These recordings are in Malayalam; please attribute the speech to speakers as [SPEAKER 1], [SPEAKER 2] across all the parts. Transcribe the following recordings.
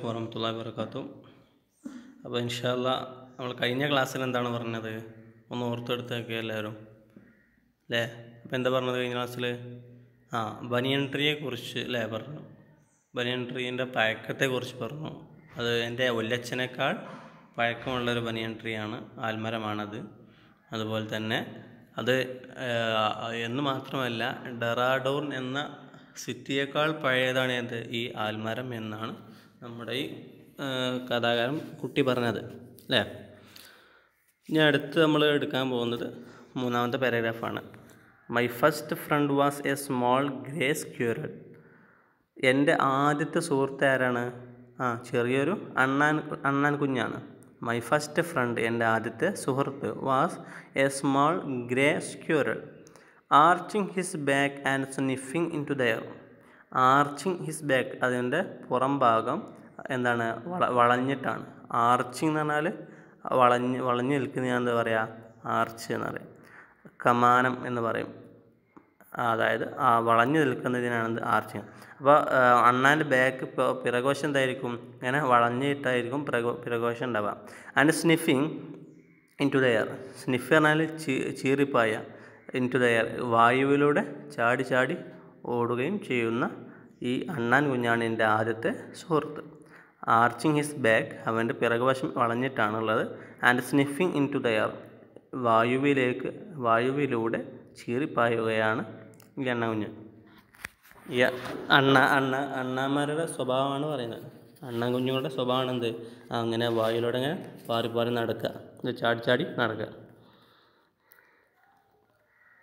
[SPEAKER 1] വറഹ്മത്തുള്ളാഹി വബറകാതുഹു. അപ്പോൾ ഇൻഷാ അല്ലാ നമ്മൾ കഴിഞ്ഞ ക്ലാസ്സിൽ എന്താണ് പറഞ്ഞത് ഒന്ന് ഓർത്തെടുത്തൊക്കെ എല്ലാവരും അല്ലേ? അപ്പോൾ എന്താ പറഞ്ഞത് കഴിഞ്ഞ ക്ലാസ്സിൽ? ബനിയൻ ട്രീയെ കുറിച്ച് അല്ലേ പറഞ്ഞു. ബനിയൻ ട്രീൻ്റെ പഴക്കത്തെക്കുറിച്ച് പറഞ്ഞു. അത് എൻ്റെ വല്യച്ഛനേക്കാൾ പഴക്കമുള്ളൊരു ബനിയൻ ട്രീ ആണ്, ആൽമരമാണത്. അതുപോലെ തന്നെ അത് എന്ന് മാത്രമല്ല ഡെറാഡൂൺ എന്ന സിറ്റിയേക്കാൾ പഴയതാണ് എന്ത് ഈ ആൽമരം എന്നാണ് നമ്മുടെ ഈ കഥാകാരൻ കുട്ടി പറഞ്ഞത് അല്ലേ? ഇനി അടുത്ത് നമ്മൾ എടുക്കാൻ പോകുന്നത് മൂന്നാമത്തെ പാരഗ്രാഫാണ്. My first friend was a small grey squirrel. എൻ്റെ ആദ്യത്തെ സുഹൃത്ത് ആരാണ്? ചെറിയൊരു അണ്ണാൻ കുഞ്ഞാണ്. മൈ ഫസ്റ്റ് ഫ്രണ്ട് എൻ്റെ ആദ്യത്തെ സുഹൃത്ത് was a small grey squirrel arching his back and sniffing into the air. Arching his back അതിൻ്റെ പുറം ഭാഗം എന്താണ് വളഞ്ഞിട്ടാണ്. ആർച്ചിങ് എന്ന് പറഞ്ഞാൽ വളഞ്ഞു നിൽക്കുന്ന എന്താ പറയുക? ആർച്ച് എന്ന് പറയും. കമാനം എന്ന് പറയും. അതായത് വളഞ്ഞു നിൽക്കുന്നതിനാണ് ആർച്ചിങ്. അപ്പോൾ അണ്ണാൻ്റെ ബാക്ക് പിറകോശം എന്തായിരിക്കും? ഇങ്ങനെ വളഞ്ഞിട്ടായിരിക്കും പിറകോശം ഉണ്ടാവുക. And sniffing into the air. Sniff പറഞ്ഞാൽ ചീറിപ്പായ. ഇൻ ടു ദ എയർ വായുവിലൂടെ ചാടി ചാടി ഓടുകയും ചെയ്യുന്ന ഈ അണ്ണാൻ കുഞ്ഞാണ് എൻ്റെ ആദ്യത്തെ സുഹൃത്ത്. ആർച്ചിങ് ഹിസ് ബാക്ക് അവൻ്റെ പിറകുവശം വളഞ്ഞിട്ടാണുള്ളത്. And sniffing into the air വായുവിലൂടെ ചീറിപ്പായുകയാണ് ഈ അണ്ണാൻ കുഞ്ഞ്. ഈ അണ്ണാന്മാരുടെ സ്വഭാവമാണ് പറയുന്നത്. അണ്ണാൻ കുഞ്ഞുങ്ങളുടെ സ്വഭാവമാണ് എന്ത്? അങ്ങനെ വായുവിലൂടെ ഇങ്ങനെ പാറി പാറി നടക്കുക, ചാടി ചാടി നടക്കുക.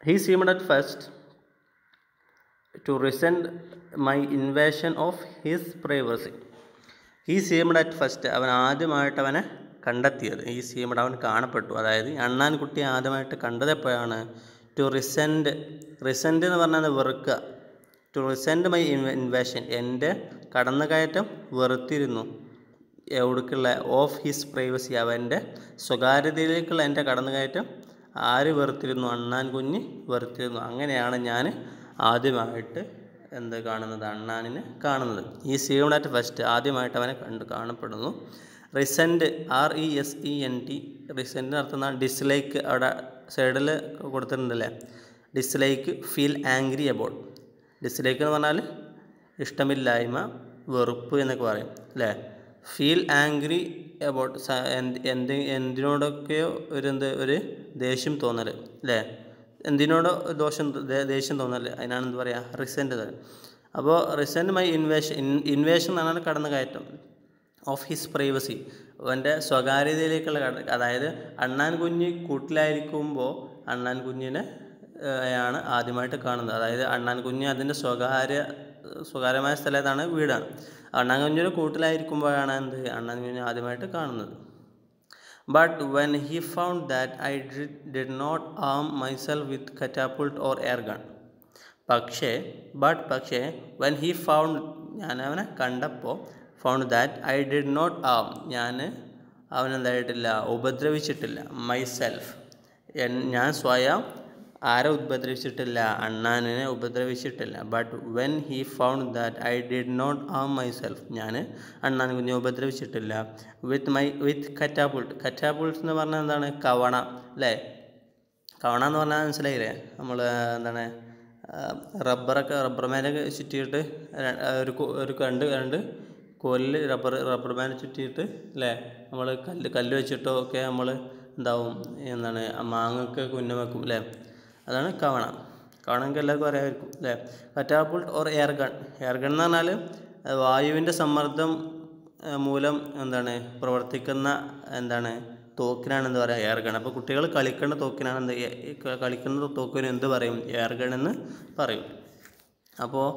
[SPEAKER 1] He seemed at first to resent my invasion of his privacy. He seemed at first അവൻ ആദ്യമായിട്ട് അവനെ കണ്ടെത്തിയത്. ഈ സീമഡ് അവൻ കാണപ്പെട്ടു. അതായത് അണ്ണാൻ കുട്ടി ആദ്യമായിട്ട് കണ്ടത് എപ്പോഴാണ്? ടു റിസെൻറ്റ് എന്ന് പറഞ്ഞാൽ വെറുക്കുക. ടു റിസെൻറ്റ് മൈ ഇൻവേഷൻ എൻ്റെ കടന്നുകയറ്റം വെറുത്തിരുന്നു. എവിടേക്കുള്ള? ഓഫ് ഹിസ് പ്രൈവസി അവൻ്റെ സ്വകാര്യതയിലേക്കുള്ള എൻ്റെ കടന്നുകയറ്റം ആര് വെറുത്തിരുന്നു? അണ്ണാൻ കുഞ്ഞ് വെറുത്തിരുന്നു. അങ്ങനെയാണ് ഞാൻ ആദ്യമായിട്ട് എന്ത് കാണുന്നത്? അണ്ണാനിനെ കാണുന്നത്. ഈ സീമഡ് അറ്റ് ഫസ്റ്റ് ആദ്യമായിട്ട് അവനെ കാണപ്പെടുന്നു. റിസെൻറ്റ് RESENT റിസെൻറ്റ് നടത്തുന്ന ഡിസ്ലൈക്ക് അവിടെ സൈഡിൽ കൊടുത്തിട്ടുണ്ടല്ലേ? Dislike feel angry about. Dislike എന്ന് പറഞ്ഞാൽ ഇഷ്ടമില്ലായ്മ, വെറുപ്പ് എന്നൊക്കെ പറയും അല്ലേ? ഫീൽ ആംഗ്രി അബൌട്ട് എന്തിനോടൊക്കെയോ ഒരു ദേഷ്യം തോന്നൽ അല്ലേ? എന്തിനോടോ ദേഷ്യം തോന്നൽ, അതിനാണ് എന്ത് പറയുക? റിസെൻറ്റ്. അപ്പോൾ റിസെൻറ്റ് മൈ ഇൻവേഷൻ എന്ന് പറഞ്ഞാൽ കടന്നു കയറ്റം. ഓഫ് ഹിസ് പ്രൈവസി അവൻ്റെ സ്വകാര്യതയിലേക്കുള്ള അതായത് അണ്ണാൻ കുഞ്ഞ് കൂട്ടിലായിരിക്കുമ്പോൾ അണ്ണാൻ കുഞ്ഞിനെ ആണ് ആദ്യമായിട്ട് കാണുന്നത്. അതായത് അണ്ണാൻ കുഞ്ഞ് അതിൻ്റെ സ്വകാര്യമായ സ്ഥലത്താണ്, വീടാണ്. അണ്ണാൻ കുഞ്ഞിൻ്റെ കൂട്ടിലായിരിക്കുമ്പോഴാണ് എന്ത് അണ്ണാൻ കുഞ്ഞ് ആദ്യമായിട്ട് കാണുന്നത്. But when he found that I did not arm myself with catapult or air gun. പക്ഷേ when he found ഞാൻ അവനെ കണ്ടപ്പോൾ found that I did not arm അവനെന്തായിട്ടില്ല? ഉപദ്രവിച്ചിട്ടില്ല. മൈസെൽഫ് ഞാൻ സ്വയം ആരെ ഉപദ്രവിച്ചിട്ടില്ല? അണ്ണാനിനെ ഉപദ്രവിച്ചിട്ടില്ല. But when he found that I did not harm myself ഞാൻ അണ്ണാൻ കുഞ്ഞെ ഉപദ്രവിച്ചിട്ടില്ല. വിത്ത് കറ്റാപുൾട്ട് എന്ന് പറഞ്ഞാൽ എന്താണ്? കവണ അല്ലേ? കവണ എന്ന് പറഞ്ഞാൽ മനസ്സിലായില്ലേ? നമ്മൾ എന്താണ് റബ്ബർ മേലൊക്കെ ചുറ്റിയിട്ട് ഒരു രണ്ട് കോലിൽ റബ്ബർ മേലെ ചുറ്റിയിട്ട് അല്ലേ? നമ്മൾ കല്ല് വെച്ചിട്ടോ ഒക്കെ നമ്മൾ എന്താവും എന്താണ് മാങ്ങൊക്കെ കുന്നം വെക്കും അല്ലേ? അതാണ് കവണ. കവണമെങ്കിൽ എല്ലാവർക്കും അറിയാമായിരിക്കും അല്ലേ? കറ്റാപുൾട്ട് ഓർ എയർ ഗൺ എന്ന് പറഞ്ഞാൽ വായുവിൻ്റെ സമ്മർദ്ദം മൂലം എന്താണ് പ്രവർത്തിക്കുന്ന എന്താണ് തോക്കിനാണ് എന്ത് പറയുക? Air gun. അപ്പോൾ കുട്ടികൾ കളിക്കുന്ന തോക്കിനാണ് കളിക്കുന്ന തോക്കിന് എന്ത് പറയും? എയർ ഗൺ എന്ന് പറയും. അപ്പോൾ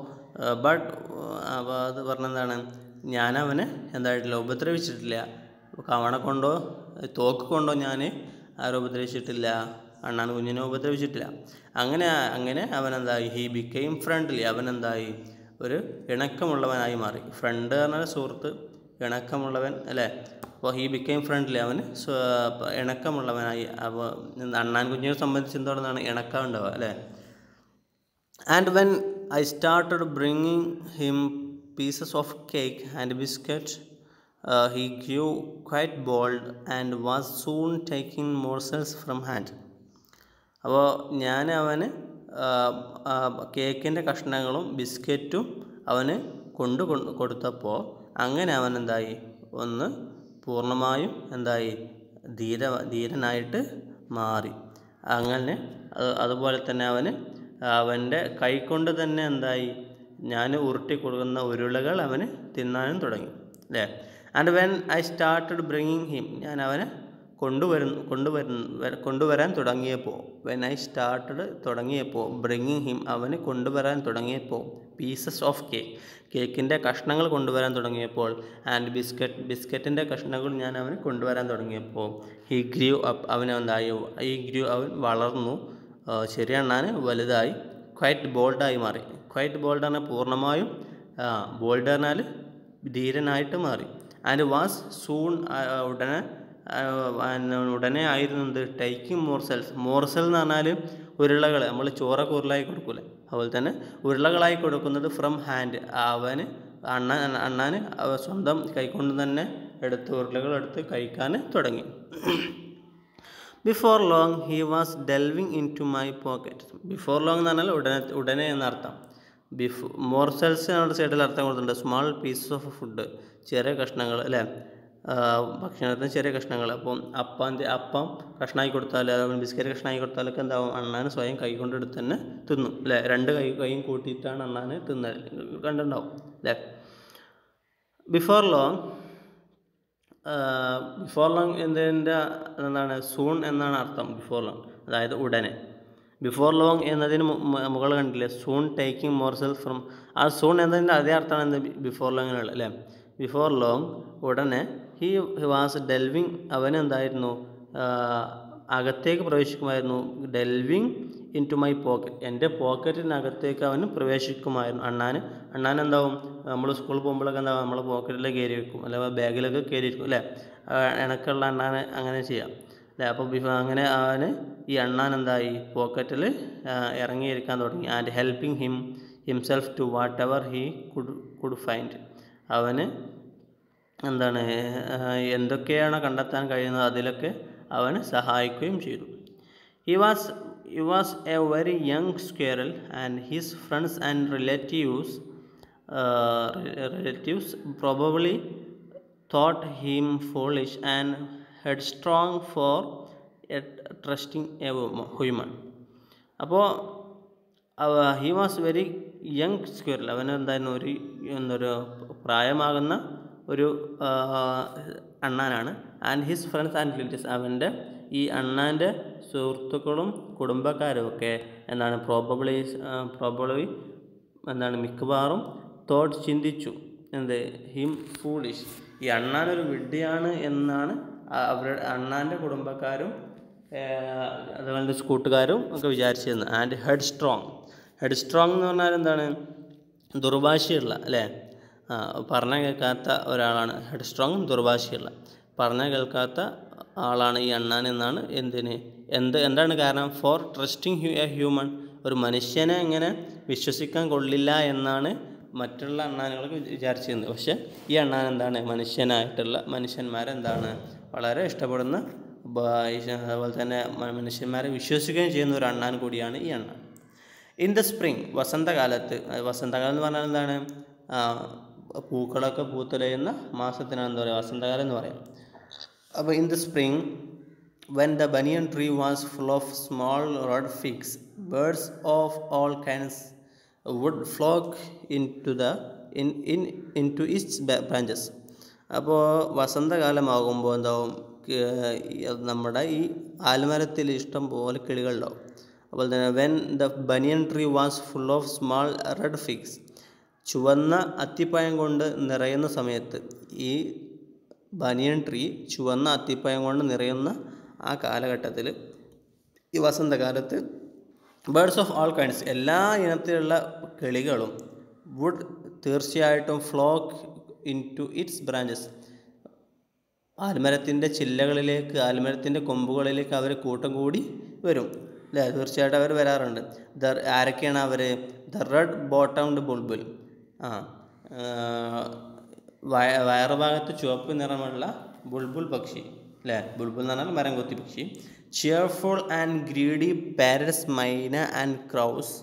[SPEAKER 1] അത് പറഞ്ഞെന്താണ്? ഞാനവനെ എന്തായിട്ടില്ല? ഉപദ്രവിച്ചിട്ടില്ല. കവണ കൊണ്ടോ തോക്ക് കൊണ്ടോ ഞാൻ ആരും ഉപദ്രവിച്ചിട്ടില്ല. അണ്ണാൻ കുഞ്ഞിനെ ഉപദ്രവിച്ചിട്ടില്ല. അങ്ങനെ അവനെന്തായി? He became friendly. അവനെന്തായി? ഒരു ഇണക്കമുള്ളവനായി മാറി. ഫ്രണ്ട് പറഞ്ഞാൽ സുഹൃത്ത്, ഇണക്കമുള്ളവൻ അല്ലേ? അപ്പോൾ ഹി ബിക്കെയിം ഫ്രണ്ട്ലി അവന് ഇണക്കമുള്ളവനായി. അപ്പോൾ അണ്ണാൻ കുഞ്ഞിനെ സംബന്ധിച്ചിടത്തോളം ഇണക്കം ഉണ്ടാവുക അല്ലേ? And when I started bringing him pieces of cake and biscuit he grew quite bold and was soon taking morsels from hand. അപ്പോൾ ഞാൻ അവന് കേക്കിൻ്റെ കഷ്ണങ്ങളും ബിസ്ക്കറ്റും അവന് കൊടുത്തപ്പോൾ അങ്ങനെ അവൻ എന്തായി, ഒന്ന് പൂർണ്ണമായും എന്തായി, ധീരനായിട്ട് മാറി. അങ്ങനെ അതുപോലെ തന്നെ അവൻ്റെ കൈകൊണ്ട് തന്നെ എന്തായി, ഞാൻ ഉരുട്ടി കൊടുക്കുന്ന ഉരുളകൾ അവന് തിന്നാനും തുടങ്ങി, അല്ലേ. And when I started bringing him, ഞാൻ അവനെ കൊണ്ടുവരാൻ തുടങ്ങിയപ്പോൾ, വെൻ ഐ സ്റ്റാർട്ടഡ് തുടങ്ങിയപ്പോൾ, ബ്രിങ്ങിങ് ഹിം അവന് കൊണ്ടുവരാൻ തുടങ്ങിയപ്പോൾ, പീസസ് ഓഫ് കേക്കിൻ്റെ കഷ്ണങ്ങൾ കൊണ്ടുവരാൻ തുടങ്ങിയപ്പോൾ, ആൻഡ് ബിസ്ക്കറ്റിൻ്റെ കഷ്ണങ്ങൾ ഞാൻ അവന് കൊണ്ടുവരാൻ തുടങ്ങിയപ്പോൾ, ഹി ഗ്രൂ അപ്പ്, അവൻ വളർന്നു, ശരിയാണ്, വലുതായി, ക്വൈറ്റ് ബോൾഡായി മാറി. ക്വൈറ്റ് ബോൾഡ് പറഞ്ഞാൽ പൂർണ്ണമായും, ബോൾഡ് പറഞ്ഞാൽ ധീരനായിട്ട് മാറി. ആൻഡ് വാസ് സൂൺ, ഉടനെ ആയിരുന്നത് ടേക്കിംഗ് മോർസൽ എന്ന് പറഞ്ഞാൽ ഉരുളകൾ, നമ്മൾ ചോറൊക്കെ ഉരുളായി കൊടുക്കൂലേ, അതുപോലെ തന്നെ ഉരുളകളായി കൊടുക്കുന്നത് ഫ്രം ഹാൻഡ്, അണ്ണാൻ സ്വന്തം കൈകൊണ്ട് തന്നെ ഉരുളകൾ എടുത്ത് കഴിക്കാൻ തുടങ്ങി. Before long he was delving into my pocket. Before long എന്ന് പറഞ്ഞാൽ ഉടനെ എന്നർത്ഥം. മോർസൽസ് നമ്മുടെ സൈഡിൽ അർത്ഥം കൊടുത്തിട്ടുണ്ട്, സ്മാൾ പീസസ് ഓഫ് ഫുഡ്, ചെറിയ കഷ്ണങ്ങൾ, അല്ലേ, ഭക്ഷണത്തിന് ചെറിയ കഷ്ണങ്ങൾ. അപ്പം അപ്പം കഷ്ണമായി കൊടുത്താൽ, ബിസ്ക്കറ്റ് കഷ്ണമായി കൊടുത്താലൊക്കെ എന്താവും, അണ്ണാൻ സ്വയം കൈ കൊണ്ട് എടുത്ത് തന്നെ തിന്നും, അല്ലേ. രണ്ട് കൈയും കൂട്ടിയിട്ടാണ് അണ്ണാൻ കണ്ടുണ്ടാവും, അല്ലേ. ബിഫോർ ലോങ് എന്താണ്, സൂൺ എന്നാണ് അർത്ഥം. ബിഫോർ ലോങ് അതായത് ഉടനെ. ബിഫോർ ലോങ് എന്നതിന് മുകളിൽ കണ്ടില്ലേ, സൂൺ ടേക്കിംഗ് മോർസൽ ഫ്രം, ആ സൂൺ എന്നതിൻ്റെ അതേ അർത്ഥമാണ് ബിഫോർ ലോങ്ങിനുള്ള, അല്ലേ. ബിഫോർ ലോങ് ഉടനെ, ഹി വാസ് ഡെൽവിങ്, അവനെന്തായിരുന്നു, അകത്തേക്ക് പ്രവേശിക്കുമായിരുന്നു. Delving into my pocket, എൻ്റെ പോക്കറ്റിനകത്തേക്ക് അവന് പ്രവേശിക്കുമായിരുന്നു. അണ്ണാൻ എന്താവും, നമ്മൾ സ്കൂളിൽ പോകുമ്പോഴൊക്കെ എന്താവും, നമ്മളെ പോക്കറ്റിലേക്ക് കയറി വെക്കും, അല്ലെങ്കിൽ ബാഗിലൊക്കെ കയറിയിരിക്കും, അല്ലേ. ഇണക്കുള്ള അണ്ണാൻ അങ്ങനെ ചെയ്യാം, അല്ലേ. അപ്പോൾ അങ്ങനെ ഈ അണ്ണാൻ എന്തായി, പോക്കറ്റിൽ ഇറങ്ങിയിരിക്കാൻ തുടങ്ങി. And helping himself to whatever he could find, അവന് എന്താണ്, എന്തൊക്കെയാണ് കണ്ടെത്താൻ കഴിയുന്നത് അതിലൊക്കെ അവന് സഹായിക്കുകയും ചെയ്തു. He was a very young squirrel, and his friends and relatives probably thought him foolish and headstrong for trusting a human. അപ്പോൾ he was very young squirrel, അവനെന്തായിരുന്നു, ഒരു പ്രായമാകുന്ന ഒരു അണ്ണാനാണ്. And his friends and relatives, അവൻ്റെ ഈ അണ്ണാൻ്റെ സുഹൃത്തുക്കളും കുടുംബക്കാരും ഒക്കെ എന്താണ്, പ്രോബബ്ലി എന്താണ്, മിക്കവാറും ചിന്തിച്ചു, എന്ത്, ഹിം ഫൂളിഷ്, ഈ അണ്ണാനൊരു വിഡ്ഢിയാണ് എന്നാണ് അണ്ണാൻ്റെ കുടുംബക്കാരും അതുപോലെ കൂട്ടുകാരും ഒക്കെ വിചാരിച്ചിരുന്നത്. ആൻഡ് ഹെഡ് സ്ട്രോങ് എന്ന് പറഞ്ഞാൽ എന്താണ്, ദുർഭാഷയുള്ള, അല്ലേ, പറഞ്ഞാൽ കേൾക്കാത്ത ഒരാളാണ്. ഹെഡ് സ്ട്രോങ്, ദുർഭാഷയുള്ള, പറഞ്ഞാൽ കേൾക്കാത്ത ആളാണ് ഈ അണ്ണാൻ എന്നാണ്. എന്താണ് കാരണം, ഫോർ ട്രസ്റ്റിംഗ് എ ഹ്യൂമൻ, ഒരു മനുഷ്യനെ എങ്ങനെ വിശ്വസിക്കാൻ കൊള്ളില്ല എന്നാണ് മറ്റുള്ള അണ്ണാനുകൾക്ക് വിചാരിച്ചിരുന്നത്. പക്ഷേ ഈ അണ്ണാൻ എന്താണ്, മനുഷ്യന്മാരെന്താണ് വളരെ ഇഷ്ടപ്പെടുന്ന, അതുപോലെ തന്നെ മനുഷ്യന്മാരെ വിശ്വസിക്കുകയും ചെയ്യുന്ന ഒരു അണ്ണാൻ കൂടിയാണ് ഈ അണ്ണാൻ. ഇൻ ദ സ്പ്രിംഗ്, വസന്തകാലം എന്ന് പറഞ്ഞാൽ എന്താണ്, പൂക്കളൊക്കെ പൂത്തുലയുന്ന മാസത്തിനാണ് എന്താ പറയുക, വസന്തകാലം എന്ന് പറയാം. അപ്പോൾ in the spring, when the banyan tree was full of small red figs, birds of all kinds would flock into its branches. അപ്പോൾ വസന്തകാലമാകുമ്പോൾ എന്താവും, നമ്മുടെ ഈ ആൽമരത്തിൽ ഇഷ്ടം പോലെ കിളികളുണ്ടാവും. അതുപോലെ തന്നെ when the banyan tree was full of small red figs, ചുവന്ന അത്തിപ്പഴം കൊണ്ട് നിറയുന്ന സമയത്ത്, ഈ ബനിയൻ ട്രീ ചുവന്ന അത്തിപ്പഴം കൊണ്ട് നിറയുന്ന ആ കാലഘട്ടത്തിൽ, ഈ വസന്തകാലത്ത്, ബേർഡ്സ് ഓഫ് ഓൾ കൈൻഡ്സ്, എല്ലാ ഇനത്തിലുള്ള കിളികളും വുഡ് തീർച്ചയായിട്ടും flock into its branches, ആൽമരത്തിൻ്റെ ചില്ലകളിലേക്ക്, ആൽമരത്തിൻ്റെ കൊമ്പുകളിലേക്ക് അവർ കൂട്ടം കൂടി വരും, അല്ലേ. തീർച്ചയായിട്ടും അവർ വരാറുണ്ട്. ആരൊക്കെയാണ് അവർ? ദ റെഡ് ബോട്ടംഡ് ബുൾബുൽ, വയറുഭാഗത്ത് ചുവപ്പ് നിറമുള്ള ബുൾബുൾ പക്ഷി അല്ലേ, ബുൾബുൾ എന്ന് പറഞ്ഞാൽ മരം കൊത്തി പക്ഷി. ചിയർഫുൾ ആൻഡ് ഗ്രീഡി പാരറ്റ്സ്, മൈന ആൻഡ് ക്രൗസ്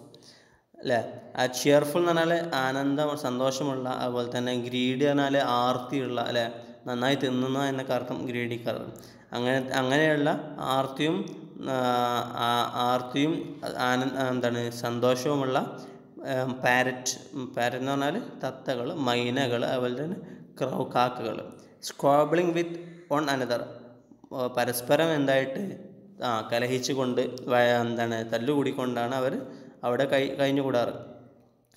[SPEAKER 1] അല്ലേ. ആ ചിയർഫുൾ എന്ന് പറഞ്ഞാൽ ആനന്ദം സന്തോഷമുള്ള, അതുപോലെ തന്നെ ഗ്രീഡി പറഞ്ഞാൽ ആർത്തിയുള്ള അല്ലേ, നന്നായി തിന്നുന്ന എന്നൊക്കെ അർത്ഥം ഗ്രീഡിക്കർ. അങ്ങനെയുള്ള ആർത്തിയും എന്താണ് സന്തോഷവുമുള്ള പാരറ്റ് എന്ന് പറഞ്ഞാൽ തത്തകൾ, മൈനകൾ, അതുപോലെ തന്നെ കാക്കകൾ. സ്ക്വാബിളിംഗ് വിത്ത് ഓൺ അനദർ, പരസ്പരം എന്തായിട്ട് കലഹിച്ചു കൊണ്ട് എന്താണ് തല്ലുകൂടിക്കൊണ്ടാണ് അവർ അവിടെ കഴിഞ്ഞുകൂടാറ്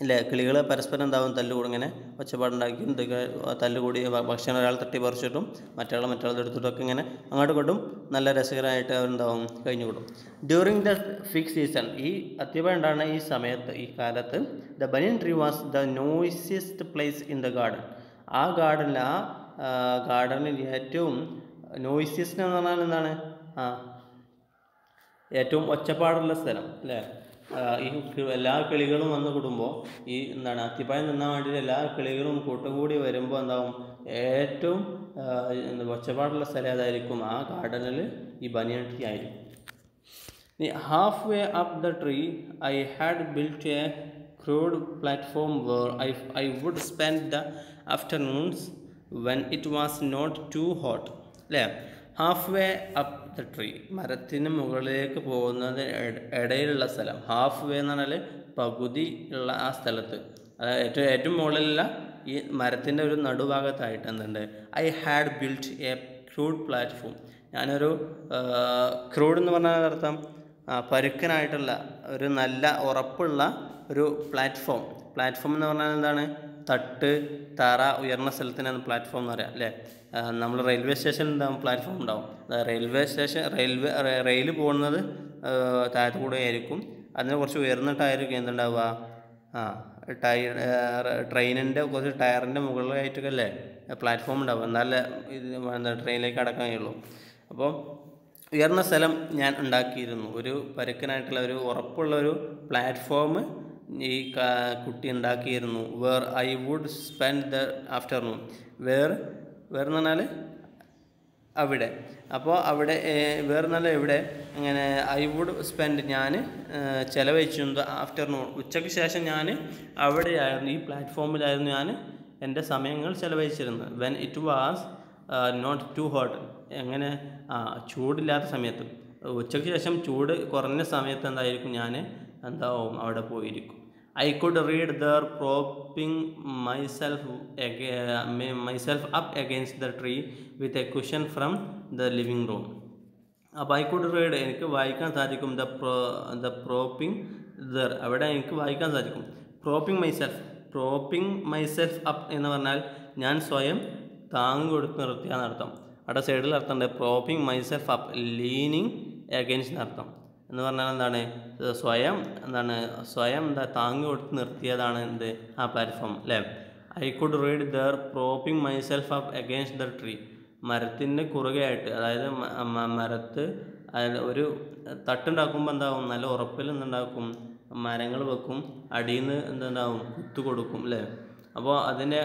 [SPEAKER 1] അല്ലേ. കിളികൾ പരസ്പരം എന്താവും തല്ലുകൂടും, ഇങ്ങനെ ഒച്ചപ്പാടുണ്ടാക്കി തല്ലുകൂടി ഭക്ഷണം ഒരാൾ തട്ടി പറിച്ചിട്ടും മറ്റയാൾ എടുത്തിട്ടൊക്കെ ഇങ്ങനെ അങ്ങോട്ടും ഇങ്ങോട്ടും നല്ല രസകരമായിട്ട് അവരുണ്ടാവും കഴിഞ്ഞുകൂടും. ഡ്യൂറിങ് ദ ഫിക്സ് സീസൺ, ഈ അത്തിപ്പഴം ഉണ്ടാകുന്ന ഈ സമയത്ത്, ഈ കാലത്ത്, the banyan tree was the noisiest place in the garden. ആ ഗാർഡനിൽ ഏറ്റവും നോയ്സിയസ്റ്റ് എന്ന് പറഞ്ഞാൽ എന്താണ്, ഏറ്റവും ഒച്ചപ്പാടുള്ള സ്ഥലം അല്ലേ. ഈ എല്ലാ കിളികളും വന്ന് കൂടുമ്പോൾ ഈ എന്താണ് അത്തിപ്പഴം തിന്നാൻ വേണ്ടിയിട്ട് എല്ലാ കിളികളും കൂട്ടുകൂടി വരുമ്പോൾ എന്താവും ഏറ്റവും ഒച്ചപ്പാടുള്ള സ്ഥലം ഏതായിരിക്കും, ആ ഗാർഡനിൽ ഈ ബനിയൻ ട്രീ ആയിരിക്കും. Half way up the tree I had built A crude platform where I would spend the afternoons when it was not too hot അല്ലേ. Half way up the tree, മരത്തിന് മുകളിലേക്ക് പോകുന്നത് ഇടയിലുള്ള സ്ഥലം. ഹാഫ് വേ എന്ന് പറഞ്ഞാൽ പകുതി ഉള്ള ആ സ്ഥലത്ത്, അതായത് ഏറ്റവും മുകളിലുള്ള ഈ മരത്തിൻ്റെ ഒരു നടുഭാഗത്തായിട്ട് എന്തുണ്ട്, I had built A crude platform. ഞാനൊരു ക്രൂഡ് എന്ന് പറഞ്ഞാൽ അർത്ഥം പരുക്കനായിട്ടുള്ള ഒരു നല്ല ഉറപ്പുള്ള ഒരു പ്ലാറ്റ്ഫോം എന്ന് പറഞ്ഞാൽ എന്താണ്, തറ ഉയർന്ന സ്ഥലത്തിനാണ് പ്ലാറ്റ്ഫോം എന്ന് പറയാം അല്ലേ. നമ്മൾ റെയിൽവേ സ്റ്റേഷനിൽ ഉണ്ടാകും പ്ലാറ്റ്ഫോം ഉണ്ടാവും. റെയിൽ പോകുന്നത് താഴത്തു കൂടെ ആയിരിക്കും, അതിന് കുറച്ച് ഉയർന്നിട്ടായിരിക്കും എന്തുണ്ടാവുക, ട്രെയിനിൻ്റെ കുറച്ച് ടയറിൻ്റെ മുകളിലായിട്ടൊക്കെ അല്ലേ പ്ലാറ്റ്ഫോം ഉണ്ടാവും, എന്നാലേ ട്രെയിനിലേക്ക് അടക്കാൻ കഴിയുള്ളൂ. അപ്പോൾ ഉയർന്ന സ്ഥലം ഞാൻ ഉണ്ടാക്കിയിരുന്നു, ഒരു പരുക്കനായിട്ടുള്ള ഒരു ഉറപ്പുള്ള ഒരു പ്ലാറ്റ്ഫോം ഈ കുട്ടി ഉണ്ടാക്കിയിരുന്നു. Where I would spend the afternoon, where എന്ന് പറഞ്ഞാൽ അവിടെ. അപ്പോൾ അവിടെ വേറെ നല്ല എവിടെ അങ്ങനെ ഐ വുഡ് സ്പെൻഡ്, ഞാൻ ചിലവഴിച്ചിരുന്നത് ആഫ്റ്റർനൂൺ, ഉച്ചയ്ക്ക് ശേഷം ഞാൻ അവിടെയായിരുന്നു, ഈ പ്ലാറ്റ്ഫോമിലായിരുന്നു ഞാൻ എൻ്റെ സമയങ്ങൾ ചിലവഴിച്ചിരുന്നത്. When it was not too hot, എങ്ങനെ ചൂടില്ലാത്ത സമയത്ത്, ഉച്ചയ്ക്ക് ശേഷം ചൂട് കുറഞ്ഞ സമയത്ത് എന്തായിരിക്കും ഞാൻ എന്താവും അവിടെ പോയിരിക്കും. I could read there propping myself up against the tree with a cushion from the living room. അപ്പോൾ ഐ കുഡ് റീഡ്, എനിക്ക് വായിക്കാൻ സാധിക്കും. ദ പ്രോപ്പിംഗ് ദർ, അവിടെ എനിക്ക് വായിക്കാൻ സാധിക്കും. പ്രോപ്പിംഗ് മൈസെൽഫ് അപ്പ് എന്ന് പറഞ്ഞാൽ ഞാൻ സ്വയം താങ്ങ് കൊടുത്ത് നിർത്തിയാന്ന് അർത്ഥം. അവിടെ സൈഡിൽ അർത്ഥമുണ്ട് പ്രോപ്പിംഗ് മൈസെൽഫ് അപ്പ്, ലീനിങ് അഗെയിൻസ്റ്റ് അർത്ഥം എന്ന് പറഞ്ഞാൽ എന്താണ്, സ്വയം താങ്ങ് കൊടുത്ത് നിർത്തിയതാണ് എന്ത് ആ പ്ലാറ്റ്ഫോം അല്ലേ. I could read there propping myself up against the tree, മരത്തിൻ്റെ കുറുകയായിട്ട്, അതായത് മരത്ത് ഒരു തട്ടുണ്ടാക്കുമ്പോൾ എന്താവും, നല്ല ഉറപ്പിൽ എന്തുണ്ടാക്കും, മരങ്ങൾ വെക്കും, അടിയിൽ നിന്ന് എന്തുണ്ടാവും, കുത്തു കൊടുക്കും അല്ലേ. അപ്പോൾ അതിൻ്റെ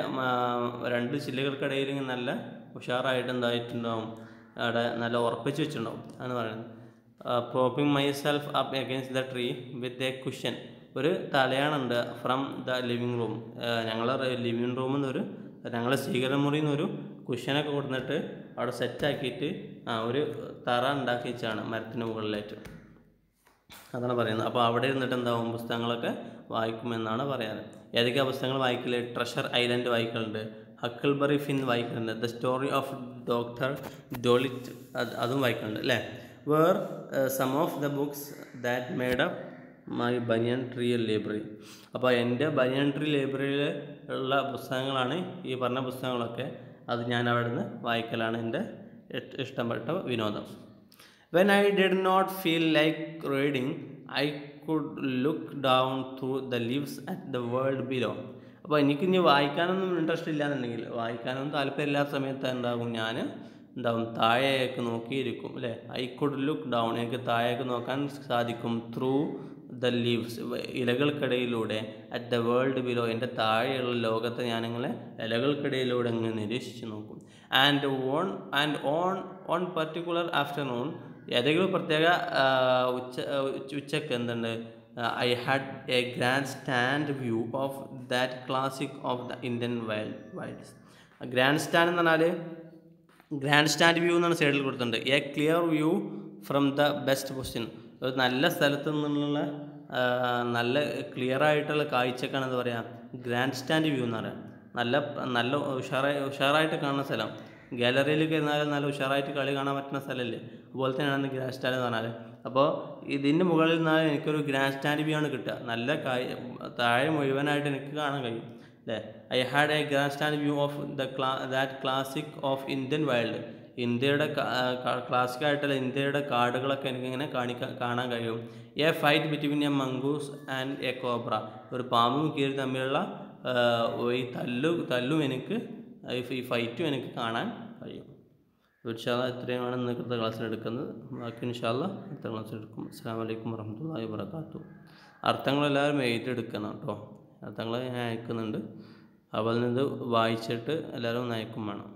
[SPEAKER 1] രണ്ട് ചില്ലുകൾക്കിടയിൽ നല്ല ഉഷാറായിട്ട് എന്തായിട്ടുണ്ടാവും, അവിടെ നല്ല ഉറപ്പിച്ച് വെച്ചിട്ടുണ്ടാവും. അതാണ് പറയുന്നത്. Propping myself up against the tree with a cushion, ഒരു തലയാണുണ്ട് ഫ്രം ദ ലിവിങ് റൂം, ഞങ്ങളെ ലിവിങ് റൂമിൽ നിന്ന് ഞങ്ങളെ സ്വീകരണമുറിയിൽ നിന്ന് ഒരു കുഷനൊക്കെ കൊടുത്തിട്ട് അവിടെ സെറ്റാക്കിയിട്ട് ഒരു തറ ഉണ്ടാക്കി വെച്ചാണ് മരത്തിന് മുകളിലായിട്ട്. അതാണ് പറയുന്നത്. അപ്പോൾ അവിടെ ഇരുന്നിട്ട് എന്താവും, പുസ്തകങ്ങളൊക്കെ വായിക്കുമെന്നാണ് പറയാറ്. ഏതൊക്കെ പുസ്തകങ്ങൾ വായിക്കല്, ട്രഷർ ഐലൻഡ് വായിക്കലുണ്ട്, ഹക്കിൾബറി ഫിൻ വായിക്കലുണ്ട്, the story of Doctor Dolittle അതും വായിക്കലുണ്ട് അല്ലേ. Were some of the books that made up my banyan tree library. അപ്പോൾ എൻ്റെ ബനിയൻ ട്രീ ലൈബ്രറിയിൽ ഉള്ള പുസ്തകങ്ങളാണ് ഈ പറഞ്ഞ പുസ്തകങ്ങളൊക്കെ. അത് ഞാൻ അവിടെ നിന്ന് വായിക്കലാണ് എൻ്റെ ഇഷ്ടപ്പെട്ട വിനോദം. When I did not feel like reading I could look down through the leaves at the world below. അപ്പോൾ എനിക്കിനി വായിക്കാനൊന്നും ഇൻട്രസ്റ്റ് ഇല്ലാന്നുണ്ടെങ്കിൽ, വായിക്കാനൊന്നും താല്പര്യമില്ലാത്ത സമയത്ത് എന്താകും, ഞാൻ താഴേക്ക് നോക്കിയിരിക്കും അല്ലേ. ഐ കുഡ് ലുക്ക് ഡൗൺ, എനിക്ക് താഴേക്ക് നോക്കാൻ സാധിക്കും. ത്രൂ ദ ലീവ്സ്, ഇലകൾക്കിടയിലൂടെ, അറ്റ് ദ വേൾഡ് ബിലോ, എൻ്റെ താഴെയുള്ള ലോകത്തെ ഞാനിങ്ങനെ ഇലകൾക്കിടയിലൂടെ ഇങ്ങനെ നിരീക്ഷിച്ച് നോക്കും. ആൻഡ് ഓൺ പർട്ടിക്കുലർ ആഫ്റ്റർനൂൺ, ഏതെങ്കിലും പ്രത്യേക ഉച്ചക്ക് എന്തുണ്ട്, I had A grand stand view of that classic of the Indian wilds. Grand stand എന്ന് പറഞ്ഞാൽ ഗ്രാൻഡ് സ്റ്റാൻഡ് വ്യൂ എന്നാണ് സൈഡിൽ കൊടുത്തിട്ടുണ്ട്. A clear view from the best position, ഒരു നല്ല സ്ഥലത്ത് നിന്നുള്ള നല്ല ക്ലിയർ ആയിട്ടുള്ള കാഴ്ചക്കാണ് എന്താ പറയുക ഗ്രാൻഡ് സ്റ്റാൻഡ് വ്യൂ എന്ന് പറയുക. നല്ല ഉഷാറായിട്ട് കാണുന്ന സ്ഥലം. ഗാലറിയിലൊക്കെ ഇരുന്നാലും നല്ല ഉഷാറായിട്ട് കളി കാണാൻ പറ്റുന്ന സ്ഥലമല്ലേ, അതുപോലെ തന്നെയാണ് ഗ്രാൻഡ് സ്റ്റാൻഡ് എന്ന് പറഞ്ഞാൽ. അപ്പോൾ ഇതിൻ്റെ മുകളിൽ നിന്നാൽ എനിക്കൊരു ഗ്രാൻഡ് സ്റ്റാൻഡ് വ്യൂ ആണ് കിട്ടുക. നല്ല താഴെ മുഴുവനായിട്ട് എനിക്ക് കാണാൻ കഴിയും അല്ലേ. I had A grand stand view of that classic of Indian wild, ഇന്ത്യയുടെ ക്ലാസിക്കായിട്ടുള്ള ഇന്ത്യയുടെ കാടുകളൊക്കെ എനിക്കിങ്ങനെ കാണാൻ കഴിയും. A fight between A mongoose and A cobra, ഒരു പാമ്പും കീരി തമ്മിലുള്ള ഈ തല്ലും എനിക്ക് ഈ ഫൈറ്റും എനിക്ക് കാണാൻ കഴിയും. ഇൻഷാല്ലാ ഇത്രയുമാണ് ഇന്നത്തെ ക്ലാസ്സിൽ എടുക്കുന്നത്. ബാക്കി ഇൻഷാല്ലാ അടുത്ത ക്ലാസ്സിൽ എടുക്കും. അസ്സലാമു അലൈക്കും വറഹ്മത്തുള്ളാഹി വബറകാതുഹു. അർത്ഥങ്ങളെല്ലാവരും എഴുതിയെടുക്കണം കേട്ടോ. അർത്ഥങ്ങൾ ഞാൻ അയക്കുന്നുണ്ട്. അപ്പോൾ നിന്ന് വായിച്ചിട്ട് എല്ലാവരും ഒന്ന് അയക്കും വേണം.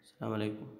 [SPEAKER 1] അസ്സലാമു അലൈക്കും.